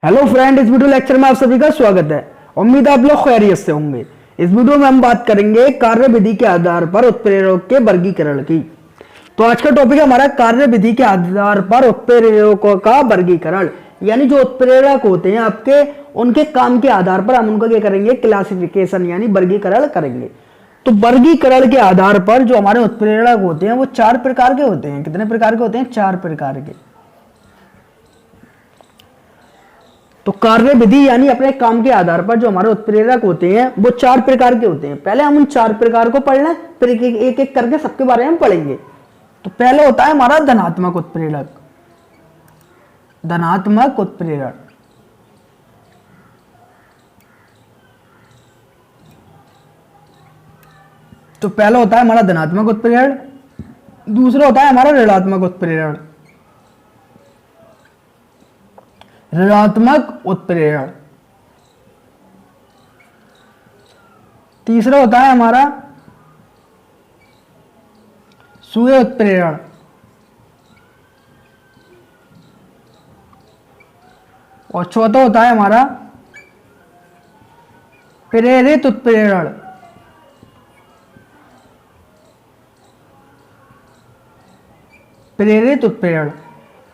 Hello friend, इस video lecture में आप सभी का स्वागत है। उम्मीद है आप लोग खैरियत से होंगे। इस वीडियो में हम बात करेंगे कार्य विधि के आधार पर उत्प्रेरक के वर्गीकरण की। तो आज का टॉपिक है हमारा कार्य विधि के आधार पर उत्प्रेरकों का वर्गीकरण, यानी जो उत्प्रेरक होते हैं आपके, उनके काम के आधार पर हम उनका क्या करेंगे, क्लासिफिकेशन यानी वर्गीकरण करेंगे। तो वर्गीकरण के आधार पर जो हमारे उत्प्रेरक होते हैं वो चार प्रकार के होते हैं। कितने प्रकार के होते हैं? चार प्रकार के। तो कार्य विधि यानी अपने काम के आधार पर जो हमारे उत्प्रेरक होते हैं वो चार प्रकार के होते हैं। पहले हम उन चार प्रकार को पढ़ लें, फिर एक एक करके सबके बारे में पढ़ेंगे। तो पहले होता है हमारा धनात्मक उत्प्रेरक। धनात्मक उत्प्रेरक तो पहला होता है हमारा धनात्मक उत्प्रेरण। दूसरा होता है हमारा ऋणात्मक उत्प्रेरण। ऋणात्मक उत्प्रेरण। तीसरा होता है हमारा सुए उत्प्रेरण। और चौथा होता है हमारा प्रेरित उत्प्रेरण। प्रेरित उत्प्रेरण।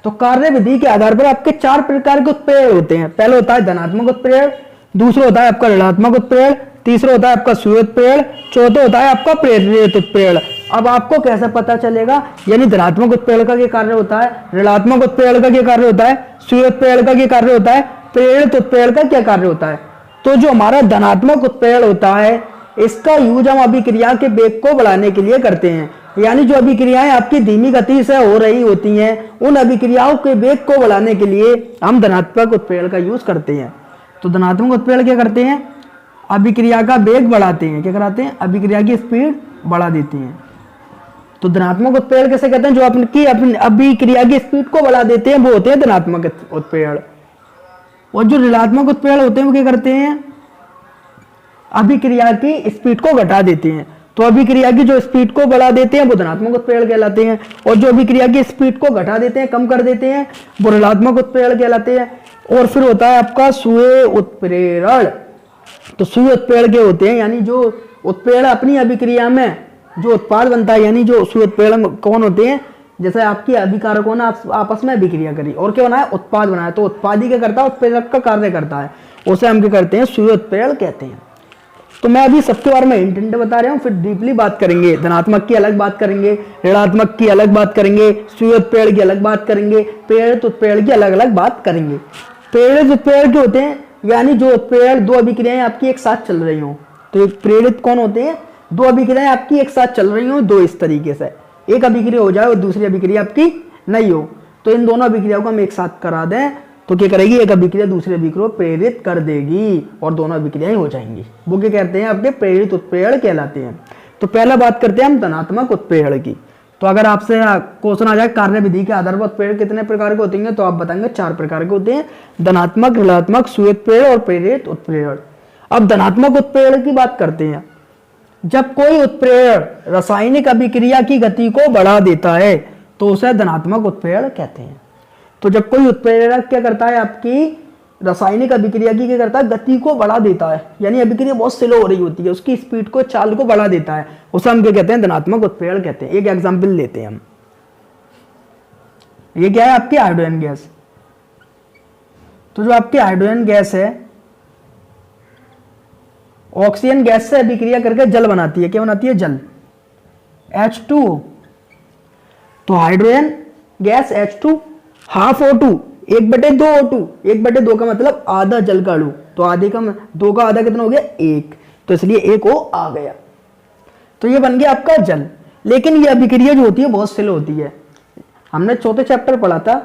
तो कार्य विधि के आधार पर आपके चार प्रकार के उत्प्रेरण होते हैं। पहला होता है धनात्मक उत्प्रेरण, दूसरा होता है आपका ऋणात्मक उत्प्रेरण, तीसरा होता है आपका सुए उत्प्रेरण, चौथा होता है आपका प्रेरित उत्प्रेरण। अब आपको कैसे पता चलेगा, यानी धनात्मक उत्प्रेरण का क्या कार्य होता है, ऋणात्मक उत्प्रेरण का क्या कार्य होता है, सुए उत्प्रेरण का क्या कार्य होता है, प्रेरित उत्प्रेरण का क्या कार्य होता है। तो जो हमारा धनात्मक उत्प्रेरण होता है, इसका यूज हम अभिक्रिया के वेग को बढ़ाने के लिए करते हैं। यानी जो अभिक्रियाएं आपकी धीमी गति से हो रही होती हैं, उन अभिक्रियाओं के वेग को बढ़ाने के लिए हम धनात्मक उत्प्रेरण का यूज करते हैं। तो धनात्मक उत्प्रेरण क्या करते हैं, अभिक्रिया का वेग बढ़ाते हैं। क्या कराते हैं? अभिक्रिया की स्पीड बढ़ा देते हैं। तो धनात्मक उत्प्रेरण कैसे कहते हैं? जो अपनी अभिक्रिया की स्पीड को बढ़ा देते हैं वो होते हैं धनात्मक उत्प्रेरण। और जो ऋणात्मक उत्प्रेरण होते हैं वो क्या करते हैं, अभिक्रिया की स्पीड को घटा देते हैं। तो अभिक्रिया की जो स्पीड को बढ़ा देते हैं वो धनात्मक उत्प्रेरण कहलाते हैं, और जो अभिक्रिया की स्पीड को घटा देते हैं, कम कर देते हैं, वो ऋणात्मक उत्प्रेरण कहलाते हैं। और फिर होता है आपका सुए उत्प्रेरण। तो सुए उत्प्रेरण के होते हैं, यानी जो उत्प्रेरण अपनी अभिक्रिया में जो उत्पाद बनता है, यानी जो सुए उत्प्रेरण कौन होते हैं, जैसे आपकी अभिकारकों ने आपस में अभिक्रिया करी और क्या बनाया, उत्पाद बनाया। तो उत्पाद ही क्या करता है, उत्प्रेरक का कार्य करता है, उसे हम क्या करते हैं, सुए उत्प्रेरण कहते हैं। तो मैं अभी सबके बारे में हिंट बता रहा हूं, फिर डीपली बात करेंगे। धनात्मक की अलग बात करेंगे, ऋणात्मक की अलग बात करेंगे, सुए उत्प्रेरण की अलग बात करेंगे, प्रेरित उत्प्रेरण की अलग अलग बात करेंगे। प्रेरित उत्प्रेरण के होते हैं, यानी जो उत्प्रेरण दो अभिक्रियाएं आपकी एक साथ चल रही हों। तो एक प्रेरित कौन होते हैं, दो अभिक्रियाएं आपकी एक साथ चल रही हों, दो इस तरीके से, एक अभिक्रिया हो जाए और दूसरी अभिक्रिया आपकी नहीं हो, तो इन दोनों अभिक्रियाओं को हम एक साथ करा दें तो क्या करेगी, एक अभिक्रिया दूसरी अभिक्रिया को प्रेरित कर देगी और दोनों अभिक्रियाएं हो जाएंगी। वो क्या कहते हैं, आपके प्रेरित उत्प्रेरण कहलाते हैं। तो पहला बात करते हैं हम धनात्मक उत्प्रेरण की। तो अगर आपसे क्वेश्चन आ जाए कार्य विधि के आधार पर उत्प्रेरण कितने प्रकार के होते हैं, तो आप बताएंगे चार प्रकार के होते हैं, धनात्मक, ऋणात्मक, सुए उत्प्रेरण और प्रेरित उत्प्रेरण। अब धनात्मक उत्प्रेरण की बात करते हैं। जब कोई उत्प्रेरण रासायनिक अभिक्रिया की गति को बढ़ा देता है तो उसे धनात्मक उत्प्रेरण कहते हैं। तो जब कोई उत्प्रेरक क्या करता है, आपकी रासायनिक अभिक्रिया की क्या करता है, गति को बढ़ा देता है, यानी अभिक्रिया बहुत स्लो हो रही होती है, उसकी स्पीड को, चाल को बढ़ा देता है, उसे हम क्या कहते हैं, धनात्मक उत्प्रेरण कहते हैं। एक एग्जांपल लेते हैं हम। ये क्या है, आपकी हाइड्रोजन गैस। तो जो आपकी हाइड्रोजन गैस है, ऑक्सीजन गैस से अभिक्रिया करके जल बनाती है। क्या बनाती है? जल, H2O। तो hydrogen gas H2 half O2, 1/2 O2, 1/2 का मतलब आधा जल का अणु, तो आधे का दो का आधा कितना हो गया, 1, तो इसलिए 1 O आ गया। तो ये बन गया आपका जल। लेकिन ये अभिक्रिया जो होती है बहुत स्लो होती है। हमने चौथे चैप्टर पढ़ा था,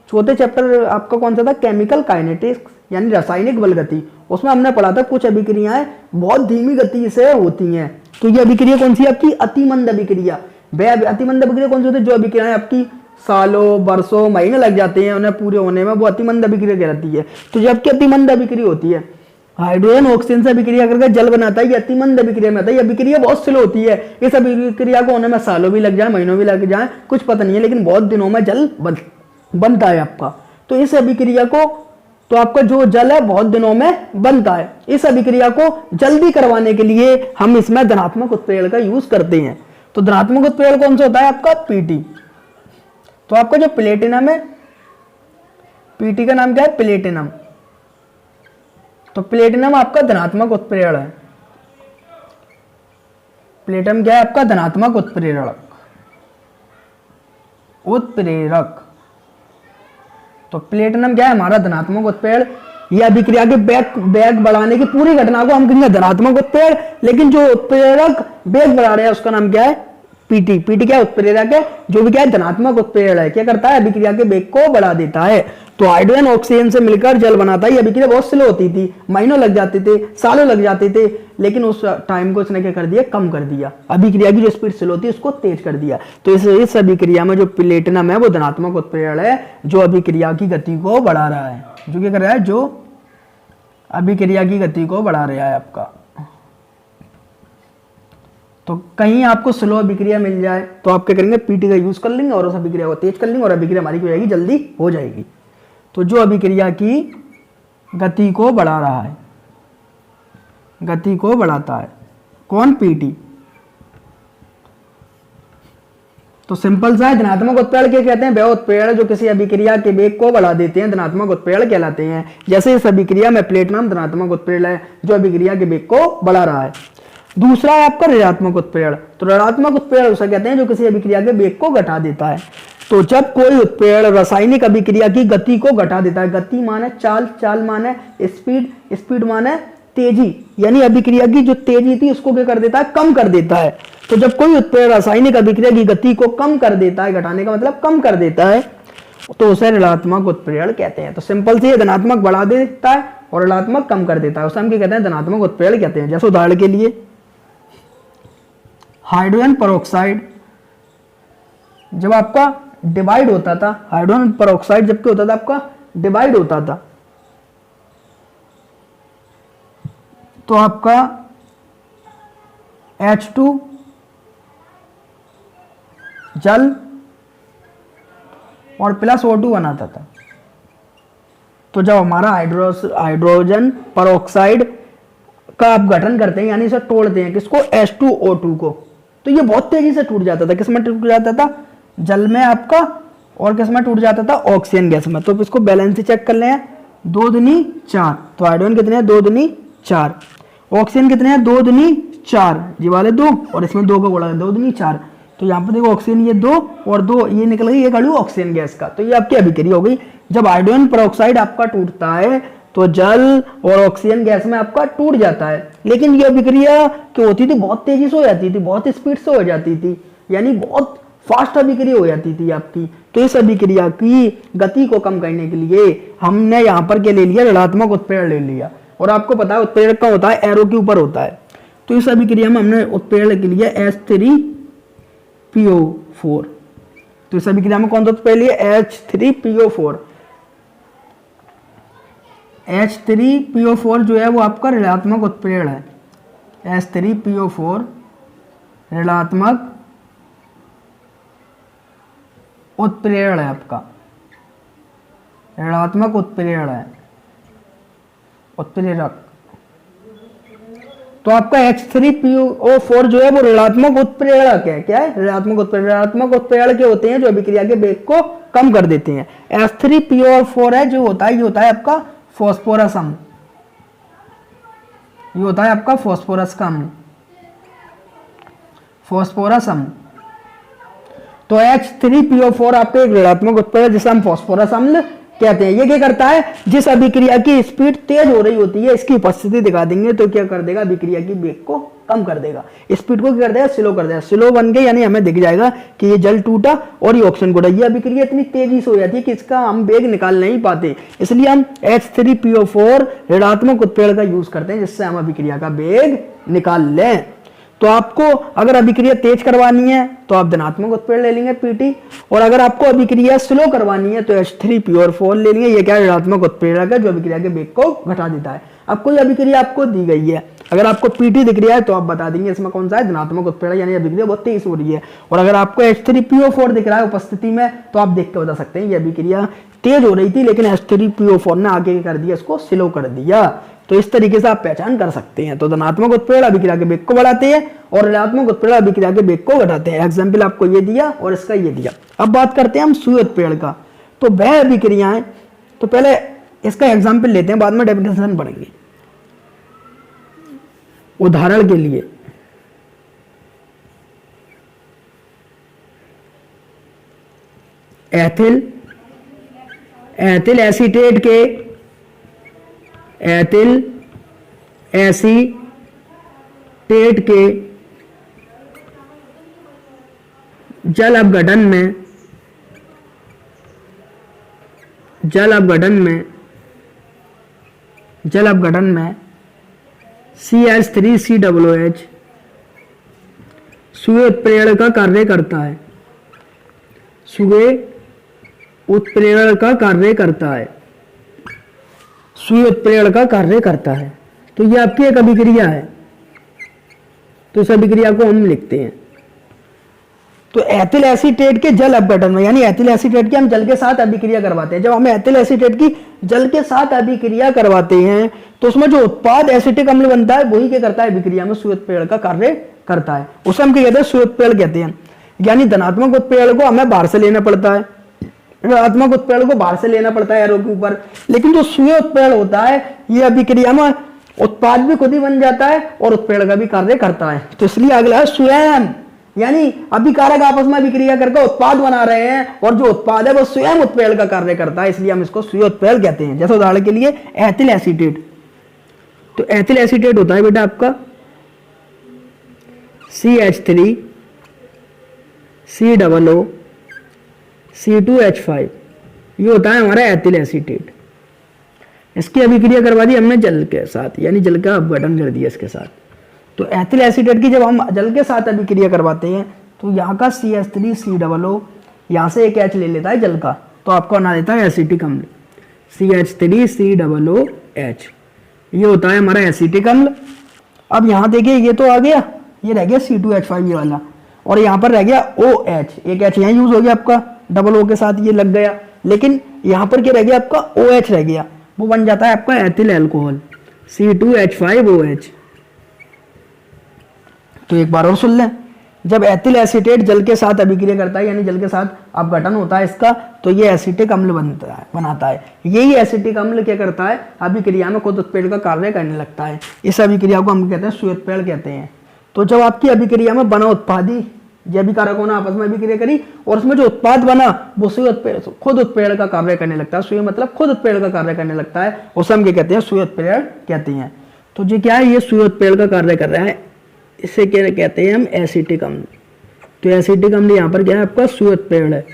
चौथे चैप्टर आपका कौन सा था, केमिकल काइनेटिक्स यानी रासायनिक बल गति। उसमें हमने पढ़ा था कुछ अभिक्रियाएं बहुत धीमी गति से होती हैं। तो ये अभिक्रिया कौन सी, आपकी अतिमंद अभिक्रिया। वह अतिमंद अभिक्रिया कौन सी होती है, जो अभिक्रियाएं आपकी सालों, वर्षों, महीने लग जाते हैं उन्हें पूरे होने में, वो अतिमंद अभिक्रिया कहलाती है। तो जबकि अतिमंद अभिक्रिया होती है, हाइड्रोजन ऑक्सीजन से अभिक्रिया करके जल बनाता है, ये अतिमंद अभिक्रिया में आता है। ये अभिक्रिया बहुत स्लो होती है, इस अभिक्रिया को होने में सालों भी लग जाए, महीनों भी लग जाए, कुछ पता नहीं है, लेकिन बहुत दिनों में जल बनता है आपका। तो इस अभिक्रिया को तो आपका जो जल है बहुत दिनों में बनता है। इस अभिक्रिया को जल्दी करवाने के लिए हम इसमें धनात्मक उत्प्रेरण का यूज करते हैं। तो धनात्मक उत्प्रेरण कौन सा होता है आपका? पीटी। तो आपका जो प्लेटिनम है, पीटी का नाम क्या है? प्लेटिनम। तो प्लेटिनम आपका धनात्मक उत्प्रेरण है। प्लेटिनम क्या है आपका? धनात्मक उत्प्रेरक। उत्प्रेरक। तो प्लेटिनम क्या है? हमारा धनात्मक उत्प्रेरण। यह अभिक्रिया के वेग बढ़ाने की पूरी घटना को हम कहेंगे धनात्मक उत्प्रेरण, लेकिन जो उत्प्रेरक वेग बढ़ा रहा है उसका नाम क्या है? पीटी। पीटी क्या है? उत्प्रेरक है। जो भी क्या है? धनात्मक उत्प्रेरण है। क्या करता है? अभिक्रिया के वेग को बढ़ा देता है। तो हाइड्रोजन ऑक्सीजन से मिलकर जल बनाता है। ये अभिक्रिया बहुत स्लो होती थी, महीनों लग जाते थे, सालों लग जाते थे, लेकिन उस टाइम को इसने क्या कर दिया? कम कर दिया। अभिक्रिया की जो स्पीड स्लो होती है उसको तेज कर दिया। तो इस अभिक्रिया में जो प्लेटिनम है वो धनात्मक उत्प्रेरण है, जो अभिक्रिया की गति को बढ़ा रहा है। जो क्या कर रहा है? जो अभिक्रिया की गति को बढ़ा रहा है आपका। तो कहीं आपको स्लो अभिक्रिया मिल जाए तो आप क्या करेंगे? पीटी का यूज कर लेंगे और उस अभिक्रिया को तेज कर लेंगे और अभिक्रिया हमारी क्या हो जाएगी? जल्दी हो जाएगी। तो जो अभिक्रिया की गति को बढ़ा रहा है, गति को बढ़ाता है, कौन? पीटी। तो सिंपल सा है, धनात्मक उत्प्रेरण क्या कहते हैं? वह उत्प्रेरण जो किसी अभिक्रिया के वेग को बढ़ा देते हैं, धनात्मक उत्प्रेरण कहलाते हैं। जैसे इस अभिक्रिया में प्लेटिनम धनात्मक उत्प्रेरण है जो अभिक्रिया के वेग को बढ़ा रहा है। दूसरा है आपका ऋणात्मक उत्प्रेरण। तो ऋणात्मक उत्प्रेरण उसे कहते हैं जो किसी अभिक्रिया के वेग को घटा देता है। तो जब कोई उत्प्रेरण रासायनिक अभिक्रिया की गति को घटा देता है, गति माने चाल, चाल माने स्पीड, स्पीड माने तेजी, यानी अभिक्रिया की जो तेजी थी उसको क्या कर देता है? कम कर देता है। तो जब कोई उत्प्रेरण रासायनिक अभिक्रिया की गति को कम कर देता है, घटाने का मतलब कम कर देता है, तो उसे ऋणात्मक उत्प्रेरण कहते हैं। तो सिंपल से धनात्मक बढ़ा देता है और ऋणात्मक कम कर देता है, उसे हम क्या कहते हैं? धनात्मक उत्प्रेरण कहते हैं। जैसे उदाहरण के लिए हाइड्रोजन पेरोक्साइड जब आपका डिवाइड होता था, हाइड्रोजन पेरोक्साइड जब क्या होता था? आपका डिवाइड होता था, तो आपका H2 जल और प्लस O2 बनाता था। तो जब हमारा हाइड्रोजन पेरोक्साइड का आप गठन करते हैं, यानी इसे तोड़ते हैं, किसको? H2O2 को, तो ये बहुत तेजी से टूट जाता था। किसमें टूट जाता था? जल में आपका, और किसमें टूट जाता था? ऑक्सीजन गैस में। तो इसको बैलेंस चेक कर लें, 2 दूनी 4। तो हाइड्रोजन कितने हैं? 2 दूनी 4। ऑक्सीजन कितने हैं? 2 दूनी 4, ये वाले 2, और इसमें 2 का गुणा 2 दूनी 4। तो यहाँ पर देखो ऑक्सीजन ये 2 और 2 ये निकल गई, एक अणु ऑक्सीजन गैस का। तो ये आपकी अभिक्रिया हो गई। जब हाइड्रोजन पेरोक्साइड आपका टूटता है तो जल और ऑक्सीजन गैस में आपका टूट जाता है, लेकिन ये अभिक्रिया क्या होती थी? बहुत तेजी से हो जाती थी, बहुत स्पीड से हो जाती थी, यानी बहुत फास्ट अभिक्रिया हो जाती थी आपकी। तो इस अभिक्रिया की गति को कम करने के लिए हमने यहाँ पर क्या ले लिया? ऋणात्मक उत्प्रेरण ले लिया। और आपको पता है उत्प्रेरक का होता है एरो के ऊपर होता है। तो इस अभिक्रिया में हमने उत्प्रेरण के लिए H3PO4। तो इस अभिक्रिया में कौन सा उत्प्रेरण लिया? H3PO4। H3PO4 जो है वो आपका ऋणात्मक उत्प्रेरण है। H3PO4 ऋणात्मक उत्प्रेरण है आपका, ऋणात्मक उत्प्रेरण है, उत्प्रेरक। तो आपका H3PO4 जो है वो ऋणात्मक उत्प्रेरक है। क्या है? ऋणात्मक उत्प्रेरक। ऋणात्मक उत्प्रेरक के होते हैं जो अभिक्रिया के वेग को कम कर देते हैं। H3PO4 है जो होता है, ये होता है आपका फॉस्फोरस अम्ल, ये होता है आपका फॉस्फोरस का अम्ल, फॉस्फोरस अम्ल। तो H3PO4 आपके एक ऋणात्मक उत्प्रेरक जिसे हम फॉस्फोरस अम्ल कहते हैं। ये क्या करता है? जिस अभिक्रिया की स्पीड तेज हो रही होती है, इसकी उपस्थिति दिखा देंगे तो क्या कर देगा? अभिक्रिया की वेग को कम कर देगा, स्पीड को क्या कर देगा? स्लो कर देगा। स्लो बन के यानी हमें दिख जाएगा कि ये जल टूटा और ये ऑक्सीजन घुटा। ये अभिक्रिया इतनी तेजी से हो जाती है कि इसका हम वेग निकाल नहीं पाते, इसलिए हम H3PO4 ऋणात्मक उत्प्रेरक का यूज करते हैं जिससे हम अभिक्रिया का वेग निकाल लें। तो आपको अगर अभिक्रिया तेज करवानी है तो आप धनात्मक उत्प्रेरण ले लेंगे पीटी, और अगर आपको अभिक्रिया स्लो करवानी है तो H3PO4 ले लेंगे। ये क्या है? ऋणात्मक उत्प्रेरक है जो अभिक्रिया के वेग को घटा देता है। अब कोई अभिक्रिया आपको दी गई है, अगर आपको पीटी दिख रहा है तो आप बता देंगे इसमें कौन सा है? धनात्मक उत्प्रेरण, यानी अभिक्रिया बहुत तेज हो रही है। और अगर आपको H3PO4 दिख रहा है उपस्थिति में तो आप देख के बता सकते हैं ये अभिक्रिया तेज हो रही थी, लेकिन H3PO4 ने आगे कर दिया, इसको स्लो कर दिया। तो इस तरीके से आप पहचान कर सकते हैं। तो धनात्मक उत्प्रेरण अभिक्रिया के वेग को बढ़ाते हैं और ऋणात्मक उत्प्रेरण अभिक्रिया के वेग को घटाते हैं। एग्जाम्पल आपको ये दिया और इसका ये दिया। अब बात करते हैं हम सुई उत्प्रेरण का। तो वह अभिक्रियाएं, तो पहले इसका एग्जाम्पल लेते हैं, बाद में डेफिनेशन पढ़ेंगे। उदाहरण के लिए एथिल एसीटेट के जल अपघटन में CH3COOH सुई उत्प्रेरण का कार्य करता है। सुई उत्प्रेरण का कार्य करता है। तो ये आपकी एक अभिक्रिया है। तो इस अभिक्रिया को हम लिखते हैं। तो एथिल एसीटेट के जल अपघटन में, यानी एथिल एसीटेट की हम जल के साथ अभिक्रिया करवाते हैं। जब हम एथिल एसीटेट की जल के साथ अभिक्रिया करवाते हैं तो उसमें जो उत्पाद एसिटिक अम्ल बनता है वही क्या करता है, अभिक्रिया में सुई उत्प्रेरण का कार्य करता है। उसे हम क्या कहते हैं, सुई उत्प्रेरण कहते हैं। यानी धनात्मक उत्प्रेरण को हमें बाहर से लेना पड़ता है, ऋणात्मक उत्प्रेरण को बाहर से लेना पड़ता है एरो के ऊपर। लेकिन जो सुई उत्प्रेरण होता है ये अभिक्रिया में उत्पाद भी खुद ही बन जाता है और उत्प्रेरण का भी कार्य करता है। तो इसलिए अगला है स्वयं, यानी अभिकारक आपस में अभिक्रिया करके उत्पाद बना रहे हैं और जो उत्पाद है वो स्वयं उत्प्रेरण का कार्य करता है, इसलिए हम इसको सुई उत्प्रेरण कहते हैं। जैसे उदाहरण के लिए एथिल एसीटेट। तो एथिल एसीटेट होता है बेटा आपका CH3 COO C2H5, ये होता है हमारा एथिल एसीटेट। इसकी अभिक्रिया करवा दी हमने जल के साथ, यानी जल का अपघटन कर दिया इसके साथ। तो एथिल एसीटेट की जब हम जल के साथ अभिक्रिया करवाते हैं तो यहाँ का CH3COO यहाँ से एक H ले लेता है जल का, तो आपको बना देता है एसिटिक अम्ल CH3COOH, ये होता है हमारा एसिटिक अम्ल। अब यहाँ देखिए ये तो आ गया, ये रह गया C2H5 ये वाला, और यहाँ पर रह गया OH, एक H यहाँ यूज हो गया आपका, डबल O के साथ ये लग गया, लेकिन यहाँ पर क्या रह गया आपका OH रह गया, वो बन जाता है आपका एथिल अल्कोहल C2H5OH। तो एक बार और सुन लें, जब एथिल एसीटेट जल के साथ अभिक्रिया करता है, यानी जल के साथ अपघटन होता है इसका, तो ये एसिटिक अम्ल बनाता है। यही एसिटिक अम्ल क्या करता है, अभिक्रिया में खुद उत्प्रेरण का कार्य करने लगता है। इस अभिक्रिया को हम कहते हैं सुई उत्प्रेरण कहते हैं। तो जब आपकी अभिक्रिया में बना उत्पादी जैविकारकों ने आपस में अभिक्रिया करी और उसमें जो उत्पाद बना वो खुद उत्प्रेरण का कार्य करने लगता है। सुई मतलब खुद उत्प्रेरण का कार्य करने लगता है, उसे हम क्या कहते हैं, सुई उत्प्रेरण कहते हैं। तो ये क्या है, ये सुई उत्प्रेरण का कार्य कर रहा है, इसे क्या कहते हैं हम, एसिटिक अम्ल। तो एसिटिक अम्ल यहाँ पर क्या है आपका सुई उत्प्रेरण है।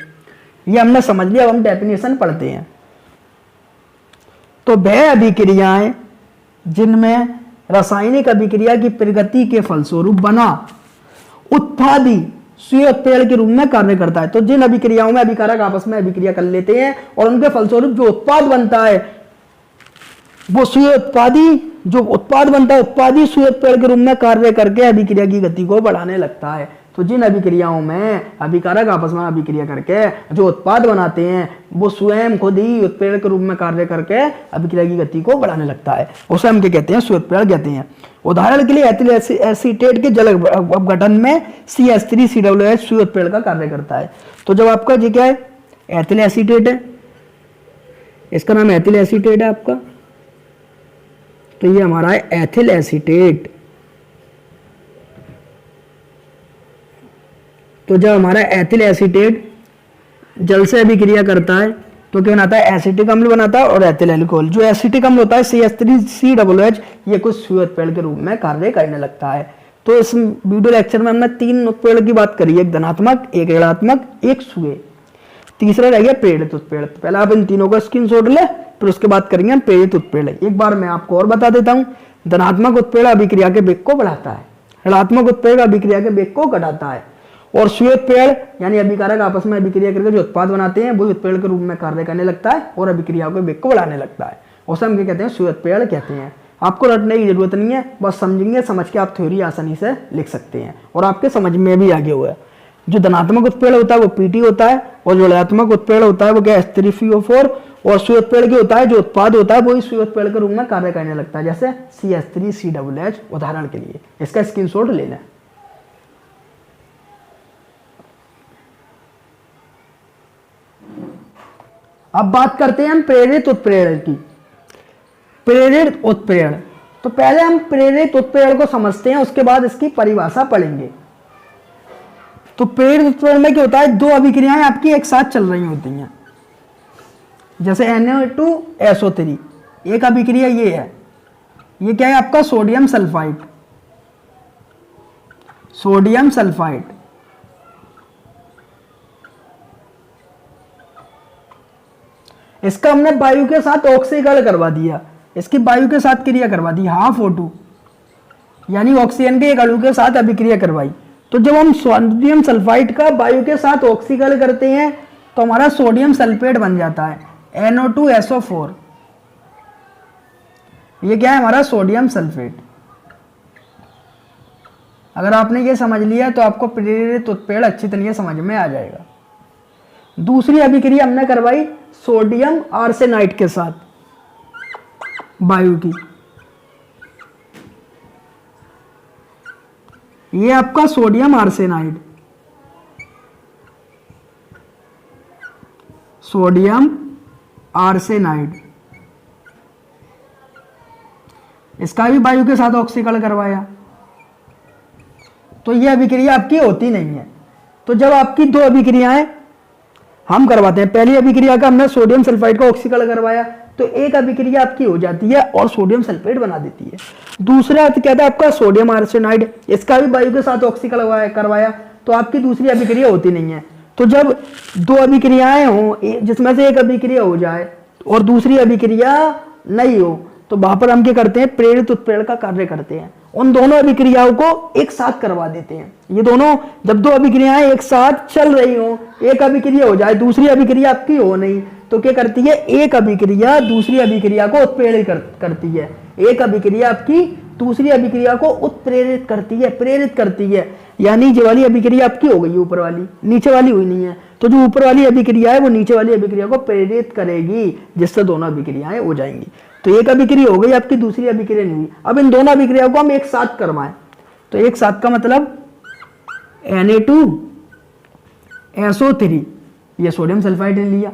ये हमने समझ लिया, अब हम डेफिनेशन पढ़ते हैं। तो वह अभिक्रियाएं जिनमें रासायनिक अभिक्रिया की प्रगति के फलस्वरूप बना उत्पादी सुई उत्प्रेरण के रूप में कार्य करता है। तो जिन अभिक्रियाओं में अभिकारक आपस में अभिक्रिया कर लेते हैं और उनके फलस्वरूप जो उत्पाद बनता है वो सुई उत्पादी, जो उत्पाद बनता है उत्पादी सुई उत्प्रेरण के रूप में कार्य करके अभिक्रिया की गति को बढ़ाने लगता है। तो जिन अभिक्रियाओं में अभिकारक आपस में अभिक्रिया करके जो उत्पाद बनाते हैं वो स्वयं खुद ही उत्प्रेरण के रूप में कार्य करके अभिक्रिया की गति को बढ़ाने लगता है, उसे हम क्या कहते हैं, सुई उत्प्रेरण कहते हैं। उदाहरण के लिए एथिल एसीटेट के जल अपघटन में CH3COOH सुई उत्प्रेरण का कार्य करता है। तो जब आपका जी क्या है, एथिल एसीटेट है, इसका नाम एथिल एसीटेट है आपका, तो ये हमारा है एथिल एसीटेट। तो जब हमारा एथिल एसीटेट जल से अभिक्रिया करता है तो क्या बनाता है, एसिटिक अम्ल बनाता है और एथिल अल्कोहल। जो एसिटिक अम्ल होता है CH3COOH, ये कुछ सुई उत्प्रेरण के रूप में कार्य करने लगता है। तो इस वीडियो लेक्चर में हमने 3 उत्प्रेरण की बात करी, एक धनात्मक, एक ऋणात्मक, एक सुई, तीसरा रह गया प्रेरित उत्प्रेरण। पहले आप इन तीनों का स्क्रीनशॉट ले, फिर उसके बाद करेंगे हम प्रेरित उत्प्रेरण। एक बार मैं आपको और बता देता हूं, धनात्मक उत्प्रेरण अभिक्रिया के वेग को बढ़ाता है, ऋणात्मक उत्प्रेरण अभिक्रिया के वेग को घटाता है, और सुई उत्प्रेरण यानी अभिकारक आपस में अभिक्रिया करके जो उत्पाद बनाते हैं वो उत्प्रेरण के रूप में कार्य करने लगता है और अभिक्रिया के वेग को बढ़ाने लगता है, उसे हम क्या कहते हैं, सुई उत्प्रेरण कहते हैं। आपको रटने की जरूरत नहीं है, बस समझेंगे, समझ के आप थ्योरी आसानी से लिख सकते हैं और आपके समझ में भी आगे हुआ है। जो धनात्मक उत्प्रेरण होता है वो Pt होता है, और जो ऋणात्मक उत्प्रेरण होता है वो क्या H3CO4, और सुई उत्प्रेरण की होता है जो उत्पाद होता है वही सुई उत्प्रेरण के रूप में कार्य करने लगता है, जैसे CH3CH उदाहरण के लिए। इसका स्क्रीनशॉट लेना है। अब बात करते हैं हम प्रेरित उत्प्रेरण की। प्रेरित उत्प्रेरण, तो पहले हम प्रेरित उत्प्रेरण को समझते हैं, उसके बाद इसकी परिभाषा पढ़ेंगे। तो प्रेरित उत्प्रेरण में क्या होता है, दो अभिक्रियाएं आपकी एक साथ चल रही होती हैं, जैसे Na2SO3। एक अभिक्रिया ये है, ये क्या है आपका सोडियम सल्फाइड, सोडियम सल्फाइड। इसका हमने वायु के साथ ऑक्सीकरण करवा दिया, इसकी वायु के साथ क्रिया करवा दी, हाफ O2, यानी ऑक्सीजन के एक अणु के साथ अभिक्रिया करवाई। तो जब हम सोडियम सल्फाइड का वायु के साथ ऑक्सीकरण करते हैं तो हमारा सोडियम सल्फेट बन जाता है NO2SO4। ये क्या है हमारा सोडियम सल्फेट। अगर आपने ये समझ लिया तो आपको प्रेरित उत्प्रेरण अच्छी तरह समझ में आ जाएगा। दूसरी अभिक्रिया हमने करवाई सोडियम आर्सेनाइड के साथ वायु की, ये आपका सोडियम आर्सेनाइड, सोडियम आर्सेनाइड, इसका भी वायु के साथ ऑक्सीकरण करवाया। तो यह अभिक्रिया आपकी होती नहीं है। तो जब आपकी दो अभिक्रियाएं हम करवाते हैं, पहली अभिक्रिया का हमने सोडियम सल्फाइड का ऑक्सीकरण करवाया तो एक अभिक्रिया आपकी हो जाती है और सोडियम सल्फेट बना देती है। दूसरा क्या था आपका सोडियम आर्सेनाइड, इसका भी वायु के साथ ऑक्सीकरण करवाया तो आपकी दूसरी अभिक्रिया होती नहीं है। तो जब दो अभिक्रियाएं हो जिसमें से एक अभिक्रिया हो जाए और दूसरी अभिक्रिया नहीं हो तो वहां पर हम क्या करते हैं, प्रेरित उत्प्रेरण का कार्य करते हैं, उन दोनों अभिक्रियाओं को एक साथ करवा देते हैं। ये दोनों जब दो अभिक्रियाएं एक साथ चल रही हो, एक अभिक्रिया हो जाए दूसरी अभिक्रिया आपकी हो नहीं तो क्या करती है, एक अभिक्रिया दूसरी अभिक्रिया को उत्प्रेरित करती है। एक अभिक्रिया आपकी दूसरी अभिक्रिया को उत्प्रेरित करती है, प्रेरित करती है, यानी ये वाली अभिक्रिया आपकी हो गई ऊपर वाली, नीचे वाली हुई नहीं है। तो जो ऊपर वाली अभिक्रिया है वो नीचे वाली अभिक्रिया को प्रेरित करेगी, जिससे दोनों अभिक्रियाएं हो जाएंगी। तो एक अभिक्रिया हो गई आपकी, दूसरी अभिक्रिया नहीं हुई। अब इन दोनों अभिक्रियाओं को हम एक साथ करवाएं तो एक साथ का मतलब Na2SO3, ये सोडियम सल्फाइड ने लिया,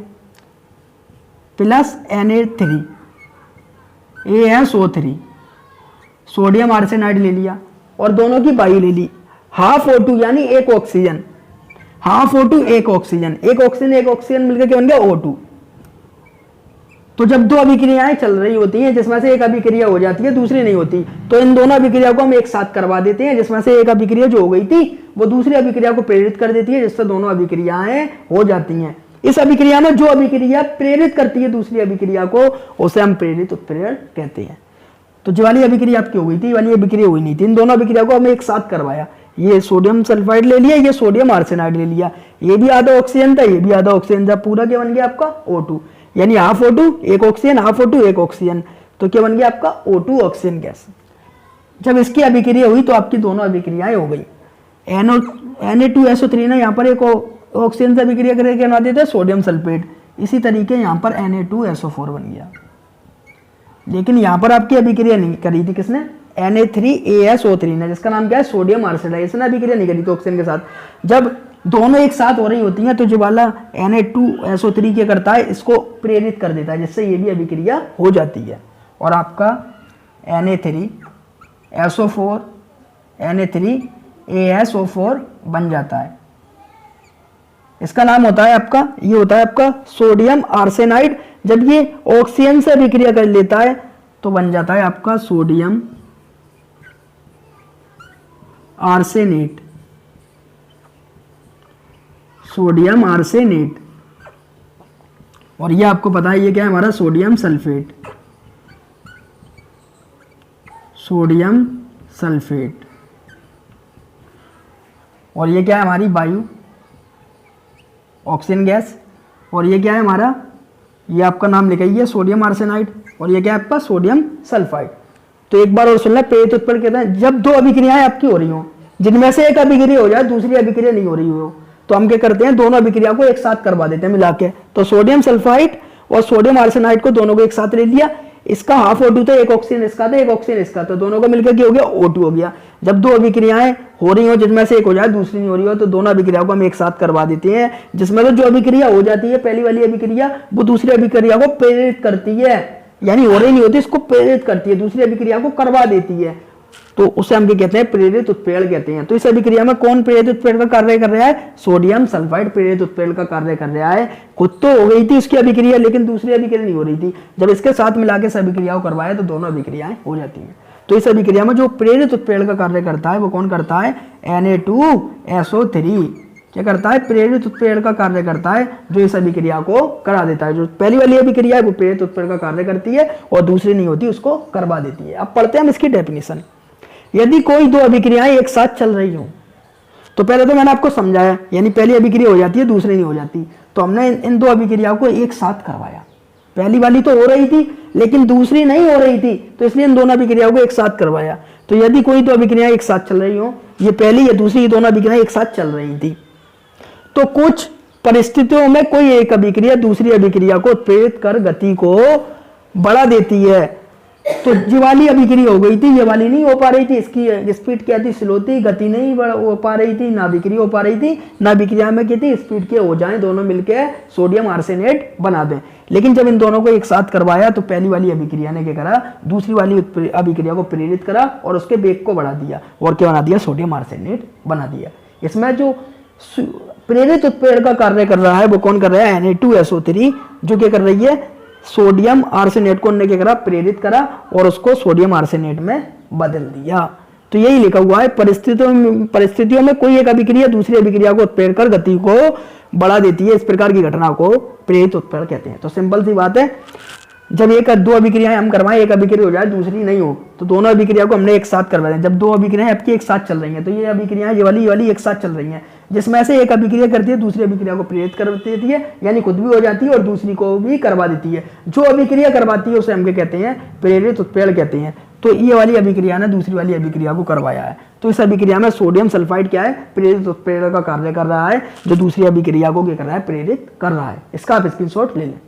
प्लस Na3ASO3 सोडियम आर्सेनाइड ले लिया और दोनों की वायु ले ली, हाफ O2 यानी एक ऑक्सीजन, हाफ O2 एक ऑक्सीजन, एक ऑक्सीजन मिलकर क्या बन गया O2। तो जब दो अभिक्रियाएं चल रही होती हैं जिसमें से एक अभिक्रिया हो जाती है दूसरी नहीं होती, तो इन दोनों अभिक्रिया को हम एक साथ करवा देते हैं, जिसमें से एक अभिक्रिया जो हो गई थी वो दूसरी अभिक्रिया को प्रेरित कर देती है, जिससे दोनों अभिक्रियाएं हो जाती हैं। इस अभिक्रिया में जो अभिक्रिया प्रेरित करती है दूसरी अभिक्रिया को उसे हम प्रेरित उत्प्रेरण कहते हैं। तो जो वाली अभिक्रिया आपकी हो गई थी वाली अभिक्रिया हुई नहीं थी, इन दोनों अभिक्रिया को हमें एक साथ करवाया। ये सोडियम सल्फाइड ले लिया, ये सोडियम आर्सेनाइड ले लिया, ये भी आधा ऑक्सीजन था ये भी आधा ऑक्सीजन था, पूरा क्या बन गया आपका O2, यानी हाफ O2 एक ऑक्सीजन, हाफ O2 एक ऑक्सीजन, तो क्या बन गया आपका O2 ऑक्सीजन गैस। जब इसकी अभिक्रिया हुई तो आपकी दोनों अभिक्रियाएं हो गई। Na2SO3 ने यहाँ पर एक ऑक्सीजन से अभिक्रिया करके बना देते हैं सोडियम सल्फेट, इसी तरीके यहाँ पर Na2SO4 बन गया। लेकिन यहाँ पर आपकी अभिक्रिया नहीं करी थी किसने, Na3ASO3 ने, जिसका नाम क्या है सोडियम आर्सेनाइड, इसने अभिक्रिया नहीं करी थी ऑक्सीजन के साथ। जब दोनों एक साथ हो रही होती हैं तो जो वाला Na2SO3 क्या करता है, इसको प्रेरित कर देता है, जिससे ये भी अभिक्रिया हो जाती है और आपका Na3SO4 Na3ASO4 बन जाता है। इसका नाम होता है आपका, ये होता है आपका सोडियम आर्सेनाइड। जब ये ऑक्सीजन से अभिक्रिया कर लेता है तो बन जाता है आपका सोडियम आर्सेनेट, सोडियम आर्सेनेट। और ये आपको पता है ये क्या है हमारा सोडियम सल्फेट, सोडियम सल्फेट। और ये क्या है हमारी वायु ऑक्सीजन गैस, और ये क्या है हमारा, ये आपका नाम लिखाइए सोडियम आर्सेनाइड, और ये क्या है आपका सोडियम सल्फाइड। तो एक बार और सुन लें, प्रेरित उत्प्रेरण कहते हैं जब दो अभिक्रियाएं आपकी हो रही हो जिनमें से एक अभिक्रिया हो जाए दूसरी अभिक्रिया नहीं हो रही हो तो हम क्या करते हैं, दोनों अभिक्रिया को एक साथ करवा देते हैं मिला के। तो सोडियम सल्फाइड और सोडियम आर्सेनाइड को दोनों को एक साथ ले लिया, इसका हाफ O2 था, एक ऑक्सीजन इसका था, एक ऑक्सीजन इसका, तो दोनों को मिलकर क्या हो गया, O2 हो गया। जब दो अभिक्रियाएं हो रही हो जिनमें से एक हो जाए दूसरी नहीं हो रही हो, तो दोनों अभिक्रियाओं को हम एक साथ करवा देते हैं, जिसमें तो जो अभिक्रिया हो जाती है पहली वाली अभिक्रिया वो दूसरी अभिक्रिया को प्रेरित करती है, यानी हो रही नहीं होती, इसको प्रेरित करती है, दूसरी अभिक्रिया को करवा देती है, तो उसे हम क्या कहते हैं, प्रेरित उत्प्रेरण कहते हैं। तो इस अभिक्रिया में कौन प्रेरित उत्प्रेरण का कार्य कर रहा है, सोडियम सल्फाइड प्रेरित उत्प्रेरण का कार्य कर रहा है। खुद तो हो गई थी उसकी अभिक्रिया, लेकिन दूसरी अभिक्रिया नहीं हो रही थी, जब इसके साथ मिला के इस अभिक्रिया को करवाया तो दोनों अभिक्रियाएं हो जाती हैं। तो इस अभिक्रिया में जो प्रेरित उत्प्रेरण का कार्य करता है वो कौन करता है, Na2SO3 क्या करता है, प्रेरित उत्प्रेरण का कार्य करता है, जो इस अभिक्रिया को करा देता है। जो पहली वाली अभिक्रिया है वो प्रेरित उत्प्रेरण का कार्य करती है और दूसरी नहीं होती उसको करवा देती है। अब पढ़ते हैं हम इसकी डेफिनेशन। यदि कोई दो अभिक्रियाएं एक साथ चल रही हो, तो पहले तो मैंने आपको समझाया, यानी पहली अभिक्रिया हो जाती है दूसरी नहीं हो जाती, तो हमने इन दो अभिक्रियाओं को एक साथ करवाया। पहली वाली तो हो रही थी लेकिन दूसरी नहीं हो रही थी, तो इसलिए इन दोनों अभिक्रियाओं को एक साथ करवाया। तो यदि कोई दो अभिक्रियाएं एक साथ चल रही हो, ये पहली या दूसरी, ये दोनों अभिक्रियाएं एक साथ चल रही थी, तो कुछ परिस्थितियों में कोई एक अभिक्रिया दूसरी अभिक्रिया को उत्प्रेरित कर गति को बढ़ा देती है। तो ये वाली अभिक्रिया हो गई थी, ये वाली नहीं हो पा रही थी, इसकी स्पीड क्या थी, स्लो थी, गति नहीं हो पा रही थी, ना अभिक्रिया हो पा रही थी, ना अभिक्रिया में क्या थी, स्पीड के हो जाए, दोनों मिलकर सोडियम आर्सेनेट बना दें। लेकिन जब इन दोनों को एक साथ करवाया तो पहली वाली अभिक्रिया ने क्या करा, दूसरी वाली अभिक्रिया को प्रेरित करा और उसके वेग को बढ़ा दिया और क्या बना दिया, सोडियम आर्सेनेट बना दिया। इसमें जो प्रेरित उत्प्रेरण का कार्य कर रहा है वो कौन कर रहा है, Na2SO3, जो क्या कर रही है, सोडियम आर्सेनेट को उन्होंने क्या करा, प्रेरित करा और उसको सोडियम आर्सेनेट में बदल दिया। तो यही लिखा हुआ है, परिस्थितियों में कोई एक अभिक्रिया दूसरी अभिक्रिया को उत्प्रेरण कर गति को बढ़ा देती है, इस प्रकार की घटना को प्रेरित उत्प्रेरण कहते हैं। तो सिंपल सी बात है, जब एक दो अभिक्रियाएं हम करवाएं, एक अभिक्रिया हो जाए दूसरी नहीं हो, तो दोनों अभिक्रिया को हमने एक साथ करवा दें। जब दो अभिक्रियाएं आपकी एक साथ चल रही हैं, तो ये अभिक्रियाएं ये वाली एक साथ चल रही हैं, जिसमें से एक अभिक्रिया करती है दूसरी अभिक्रिया को प्रेरित कर देती है, यानी खुद भी हो जाती है और दूसरी को भी करवा देती है। जो अभिक्रिया करवाती है उसे हम क्या कहते हैं, प्रेरित उत्प्रेरण कहते हैं। तो ये वाली अभिक्रिया ने दूसरी वाली अभिक्रिया को करवाया है। तो इस अभिक्रिया में सोडियम सल्फाइड क्या है, प्रेरित उत्प्रेरण का कार्य कर रहा है, जो दूसरी अभिक्रिया को क्या कर रहा है, प्रेरित कर रहा है। इसका आप स्क्रीनशॉट ले लें।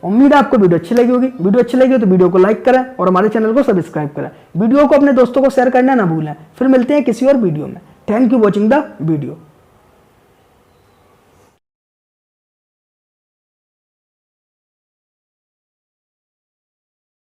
उम्मीद है आपको वीडियो अच्छी लगी होगी। वीडियो अच्छी लगी हो तो वीडियो को लाइक करें और हमारे चैनल को सब्सक्राइब करें। वीडियो को अपने दोस्तों को शेयर करना ना भूलें। फिर मिलते हैं किसी और वीडियो में। Thank you watching the video.